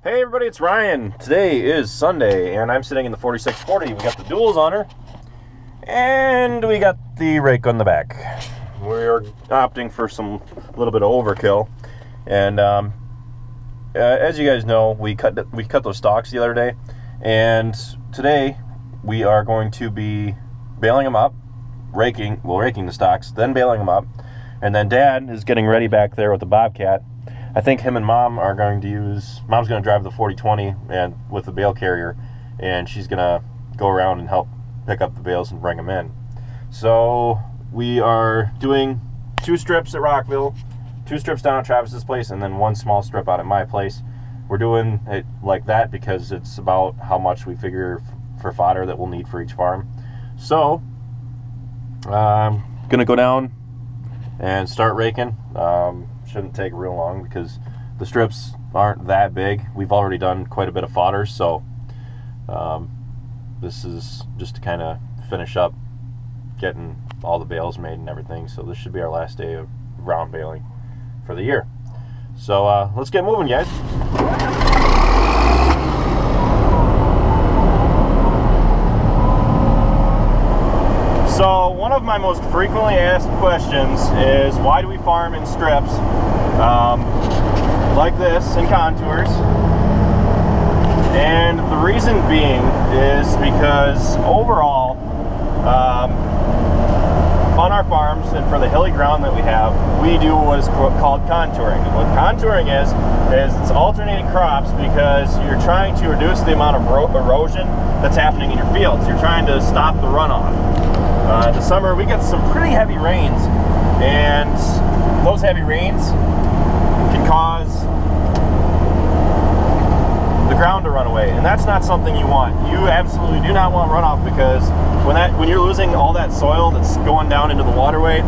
Hey everybody, it's Ryan. Today is Sunday, and I'm sitting in the 4640. We got the duals on her, and we got the rake on the back. We're opting for a little bit of overkill, and as you guys know, we cut those stalks the other day, and today we are going to be baling them up, raking the stalks, then baling them up, and then Dad is getting ready back there with the bobcat. I think him and Mom are going to Mom's going to drive the 4020 and with the bale carrier, and she's going to go around and help pick up the bales and bring them in. So we are doing 2 strips at Rockville, 2 strips down at Travis's place, and then 1 small strip out at my place. We're doing it like that because it's about how much we figure for fodder that we'll need for each farm. So I'm going to go down and start raking. Shouldn't take real long because the strips aren't that big. We've already done quite a bit of fodder, so this is just to kind of finish up getting all the bales made and everything. So this should be our last day of round baling for the year. So let's get moving, guys. So one of my most frequently asked questions is, why do we farm in strips like this in contours? And the reason being is because overall on our farms and for the hilly ground that we have, we do what is called contouring. And what contouring is it's alternating crops because you're trying to reduce the amount of erosion that's happening in your fields. You're trying to stop the runoff. In the summer, we get some pretty heavy rains, and those heavy rains can cause the ground to run away, and that's not something you want. You absolutely do not want runoff, because when you're losing all that soil that's going down into the waterway,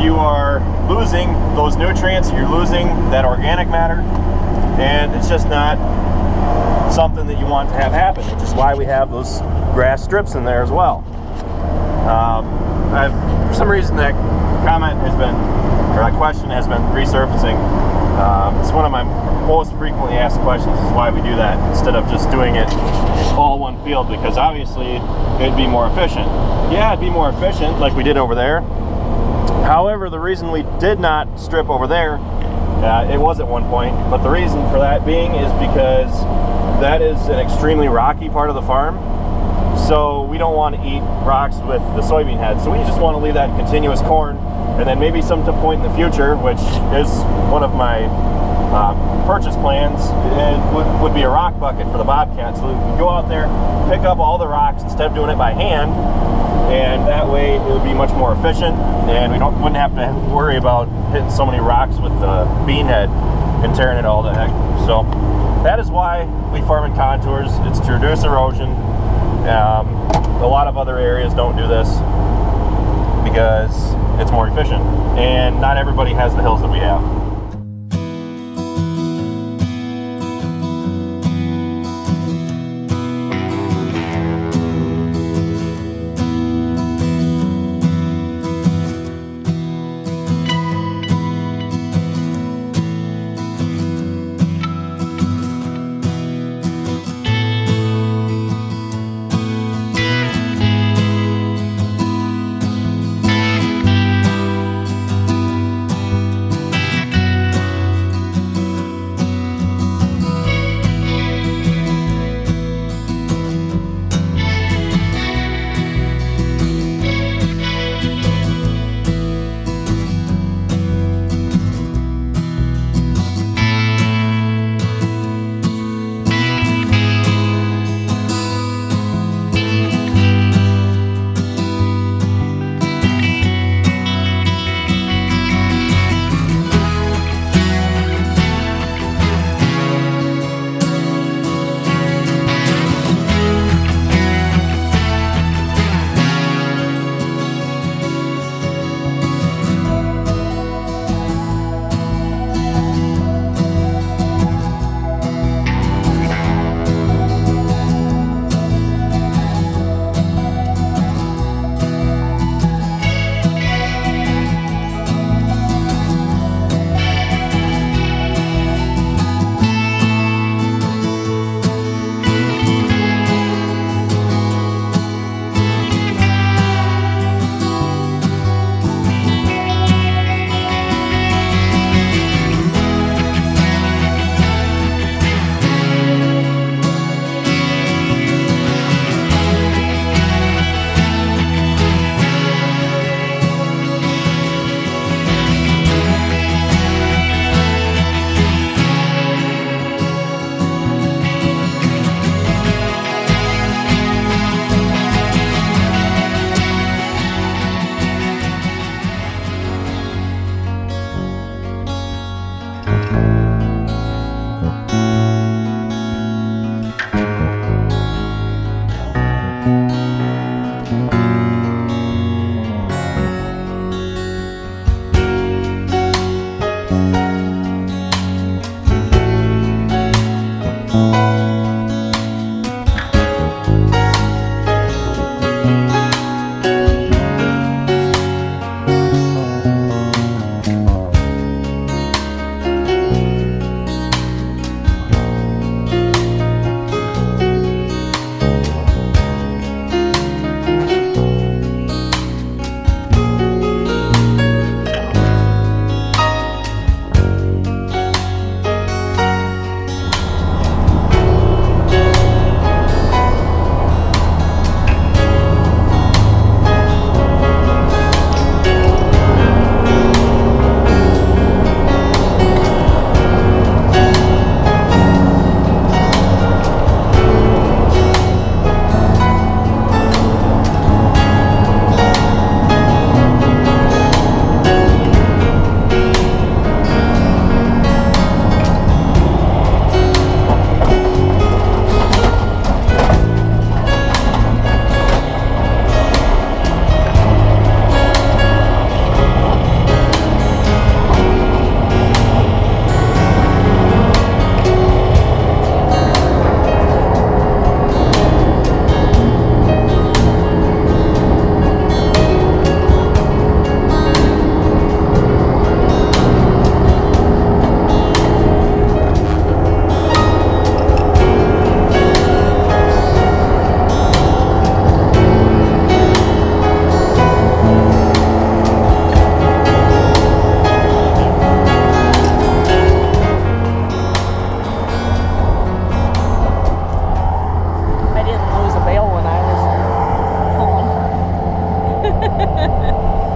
you are losing those nutrients, you're losing that organic matter, and it's just not something that you want to have happen, which is why we have those grass strips in there as well. For some reason that question has been resurfacing. It's one of my most frequently asked questions, is why we do that instead of just doing it all one field, because obviously it'd be more efficient. Yeah, it'd be more efficient like we did over there. However, the reason we did not strip over there, it was at one point, but the reason for that being is because that is an extremely rocky part of the farm. So we don't want to eat rocks with the soybean head. So we just want to leave that in continuous corn, and then maybe some point in the future, which is one of my purchase plans, it would be a rock bucket for the bobcat. So we can go out there, pick up all the rocks instead of doing it by hand, and that way it would be much more efficient, and we wouldn't have to worry about hitting so many rocks with the bean head and tearing it all to heck. So that is why we farm in contours. It's to reduce erosion. A lot of other areas don't do this because it's more efficient, and not everybody has the hills that we have.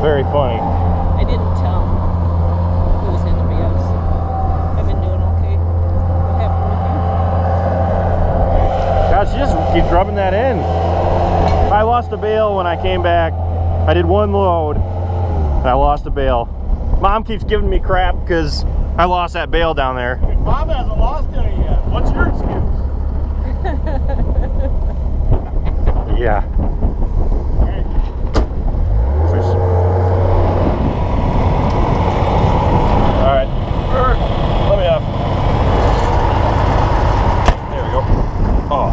Very funny. I didn't tell him it was in the bales. I've been doing okay. What happened with you? God, she just keeps rubbing that in. I lost a bale when I came back. I did one load and I lost a bale. Mom keeps giving me crap because I lost that bale down there. Mom hasn't lost any yet. What's your excuse? Yeah. Alright. Let me up. There we go. Oh.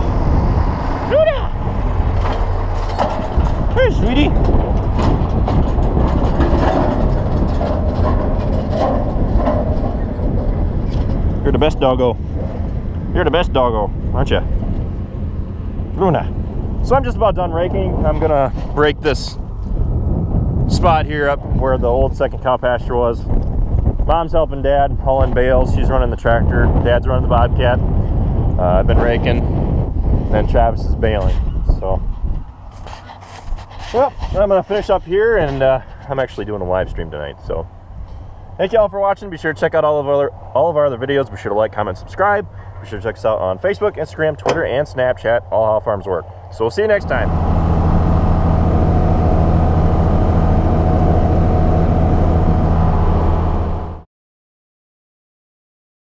Hey, sweetie. You're the best doggo. You're the best doggo, aren't you? Luna. So I'm just about done raking. I'm gonna break this spot here up where the old second cow pasture was. Mom's helping Dad hauling bales. She's running the tractor. Dad's running the Bobcat. I've been raking. And then Travis is baling. So, well, I'm gonna finish up here, and I'm actually doing a live stream tonight. So, thank you all for watching. Be sure to check out all of our other videos. Be sure to like, comment, subscribe. Be sure to check us out on Facebook, Instagram, Twitter, and Snapchat. All how farms work. So we'll see you next time.